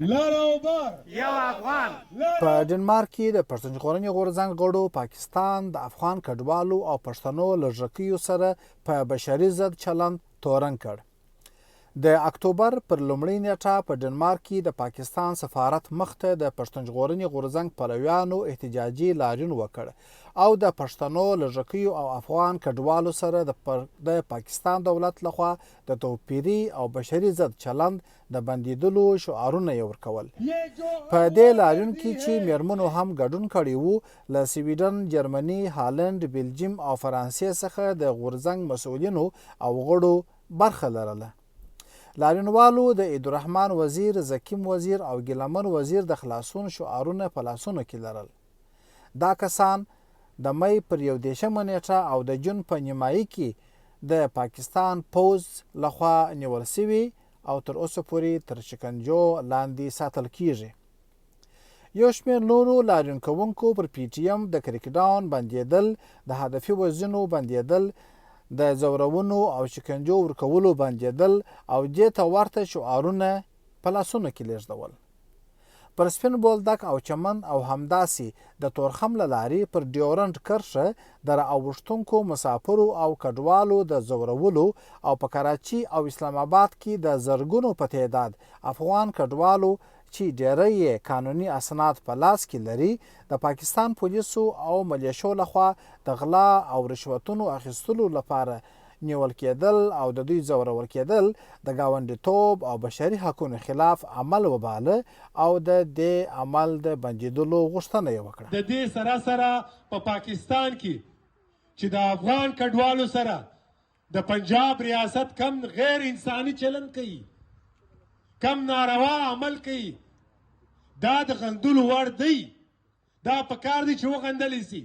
یو افغان. په ډنمارک کې د پښتون ژغورنې غورځنګ غړو پاکستان د افغان کډوالو او پښتنو لږکیو سره په بشري ضد چلند تورن کړ. د اکتوبر پر لومړۍ نیټه په ډنمارک کې د پاکستان سفارت مخته د پښتون ژغورنې غورځنګ پلویانو احتجاجي لاریون وکړ او د پښتنو لږکیو او افغان کډوالو سره د پاکستان دولت لخوا د توپیري او بشري ضد چلند د بندیدلو شعارونه یې ورکول. په دې لاریون کې چې میرمنو هم ګډون کړی وو، له سویډن، جرمني، هالند، بلجیم او فرانسې څخه د غورځنګ مسؤلینو او غړو برخه لرله. لاریونوالو د عیدالرحمن وزیر، زکیم وزیر او ګیلمن وزیر د خلاصون شعارونه په لاسونو کې لرل. دا کسان د مۍ پر 21 نیټه او د جون په نیمایي کې د پاکستان پوځ لخوا نیول شوي او تر اوسه پورې تر شکنجو لاندې ساتل کیږي. یو شمېر نورو لاریون کوونکو پر پی ټي ایم د کرکډاون بندېدل، د هدفي وژنو بندېدل، د ځورونو او شکنجو ورکولو بندېدل او دې ته ورته شعارونه په لاسونو کې لېږدول. پر سپین بولدک او چمن او همداسې د تورخم له لارې پر ډیورنډ کرښه د رااوښتونکو مسافرو او کډوالو د ځورولو او په کراچي او اسلام آباد کې د زرګونو په تعداد افغان کډوالو چې ډیری یې قانوني اسناد په لاس کې لري، د پاکستان پولیسو او ملیشو لخوا د غلا او رشوتونو اخیستلو لپاره نیول کېدل او د دوی ځورول کېدل د ګاونډیتوب او بشري حقونو خلاف عمل وباله او د دې عمل د بندېدلو غوښتنه یې وکړه. د دې سره په پاکستان کې چې د افغان کډوالو سره د پنجاب ریاست کم غیر انساني چلند کوي، کم ناروا عمل کوي، دا د غندلو وړ دی. دا پکار دی چې وغندلی سي.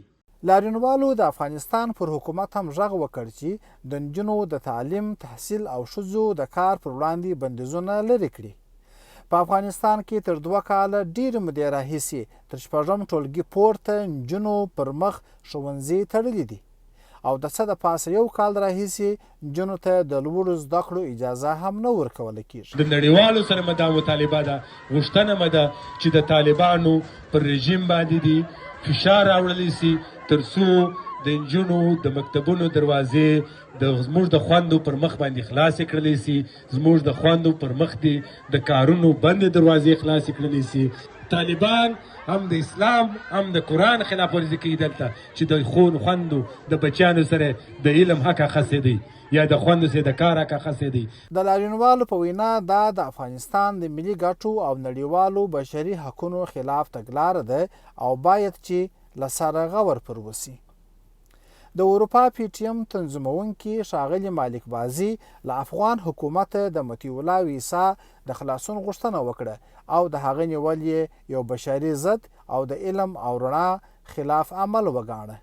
لاریونوالو د افغانستان پر حکومت هم غږ وکړ چې د نجونو د تعلیم، تحصیل او ښځو د کار پر وړاندې بندیزونه لرې کړي. په افغانستان کې تر 2 کاله ډېرې مودې راهیسې تر 6 ټولګي پورته نجونو پر مخ ښوونځي تړلي دي او د څه د پاسه 1 کال راهیسې نجونو ته د لوړو زده کړو اجازه هم نه ورکول کېږي. د نړیوالو سره مې دا مطالبه ده، غوښتنه مې ده چې د طالبانو پر رژیم باندې دي فشار راوړلی سي تر څو د نجونو د مکتبونو دروازې زموږ د خویندو پر مخ باندې خلاصې کړلی سي، زموږ د خویندو پر مخ دي د کارونو بندې دروازې خلاصې کړلی سي. طالبان هم د اسلام هم د قرآن خلاف ورزي کوي دلته چې د خویندو د بچیانو سره د علم حق اخیستی دی یا د خویندو سره د کار حق اخیستی دی. د لاریونوالو په وینا دا د افغانستان د ملي ګټو او نړیوالو بشري حقونو خلاف تګلاره ده او باید چې له سره غور پر وسي. د اروپا پی ټي ایم تنظیمونکي ښاغلي مالک بازي له افغان حکومت د مطیع الله ویسا د خلاصون غوښتنه وکړه او د هغه نیول یې یو بشري ضد او د علم او رڼا خلاف عمل وګاڼه.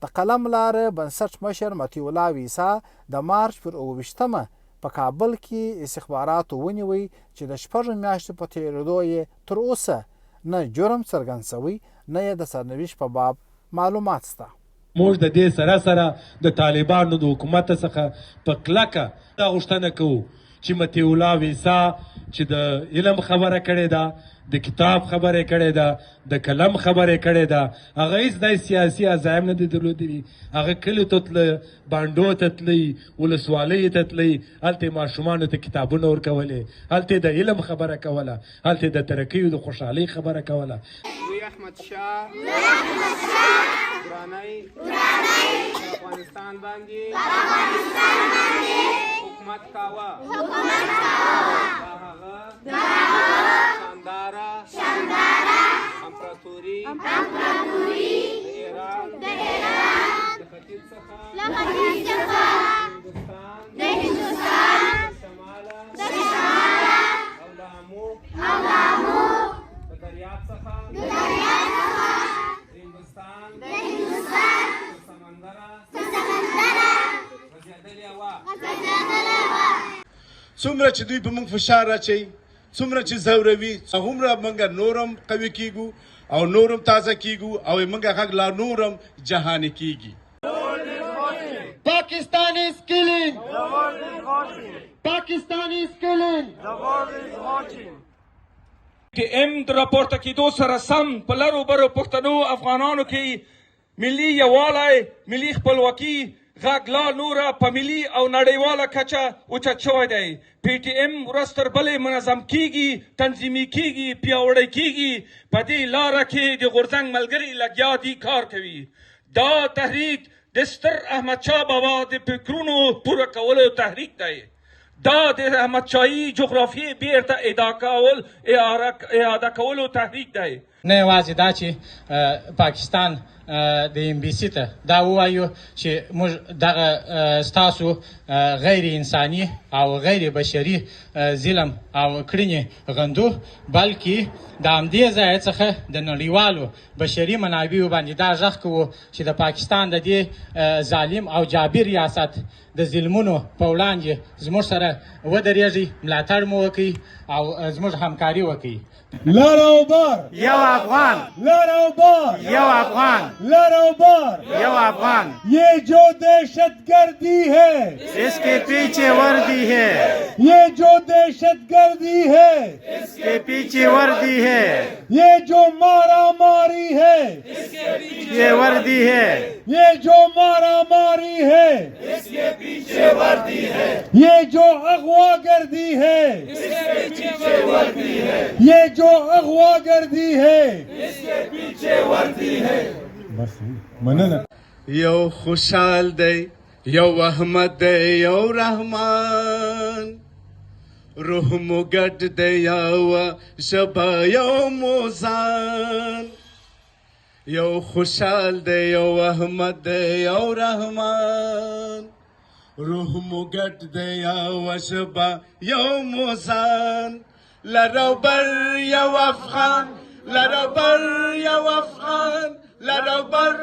د قلم لاره بنسټ مشر مطیع الله ویسا د مارچ پر 28 په کابل کې استخباراتو ونیوی چې د 6 میاشتو په تېرېدو یې تر اوسه نه جرم څرګند شوی نه یې د سرنوشت په باب معلومات شته. موږ د دې سره د طالبانو د حکومت څخه په کلکه دا غوښتنه کوو چې مطیع الله ویسا چې د علم خبره کړې ده، د کتاب خبره کړې ده، د قلم خبره کړې ده، هغه هیڅ د سیاسي عزایم نه دي درلودلي. هغه کلیو ته تللی، بانډو ته تللی، ولسوالیو ته تللی، هلته یې ماشومانو ته کتابونه ورکولې، هلته د علم خبره کوله، هلته د ترقۍ د خوشحالۍ خبره کوله. دوی احمد شاه درانۍ افغانستان باندې حکومت کاوه. دا هغه شانداره امپراتوري د ایران د ختیځ څخه د هندوستان د شماله او د امو د دریاب څخه د هندوستان سمندره رسېدلې وه. څومره چې دوی په موږ فشار اچوي، څومره چې ځوروي، هومره موږ نورم قوي کیږو او نورم تازه کیږو او موږ غږ لا نورم جهاني کیږي. Pakistan is killing. Pakistan is killing. The world is watching. ام د راپورته کېدو سره سم په لرو برو پښتنو افغانانو کې ملي یووالی ملي خپلواکي غږ لا نوره په ملي او نړیواله کچه اوچت شوی دی. پی ټي ام ورځ تر بلې منظم کیږي، تنظیمي کیږي، پیاوړی کیږي. په دې لاره کې د غورځنګ ملګري لګیا دي، کار کوي. دا تحریک د ستر احمدشاه بابا د فکرونو پوره کولو تحریک دی. دا د احمدشاهي جغرافیې بیرته اعاده کولو تحریک دی. نه یوازې دا چې پاکستان د ام بي سي ته دا ووایو چې موږ دغه ستاسو غیر انساني او غیر بشري ظلم او کړنې غندو، بلکې د همدې ځای څخه د نړیوالو بشري منابعو باندې دا غږ کوو چې د پاکستان د دې ظالم او جابر ریاست د ظلمونو په وړاندې زموږ سره ودرېږي، ملاتړ مو وکړي او زموږ همکاري وکړي. لر او بر یو افغان، لر او بر یو افغان، لر او بر یو افغان. یہ جو دہشت گردی ہے اس کے پیچھے وردی ہے، یہ جو دہشت گردی ہے اس کے پیچھے وردی ہے، یہ جو مارا ماری ہے اس کے پیچھے وردی ہے، یہ جو مارا ماری ہے اس کے پیچھے وردی ہے، یہ جو اغوا گردی ہے اس کے پیچھے وردی ہے، یہ جو اغوا گردی ہے اس کے پیچھے وردی ہے. بس مننه. یو خوشحال دی، یو احمد دی، یو رحمان، روح مو ګډ دی، یو شبا یو موزان. یو خوشحال دی، یو احمد دی، یو رحمان، روح مو ګډ دی، یو شبا یو موزان. لرو بر یو افغان، لرو بر یو افغان، لرو بر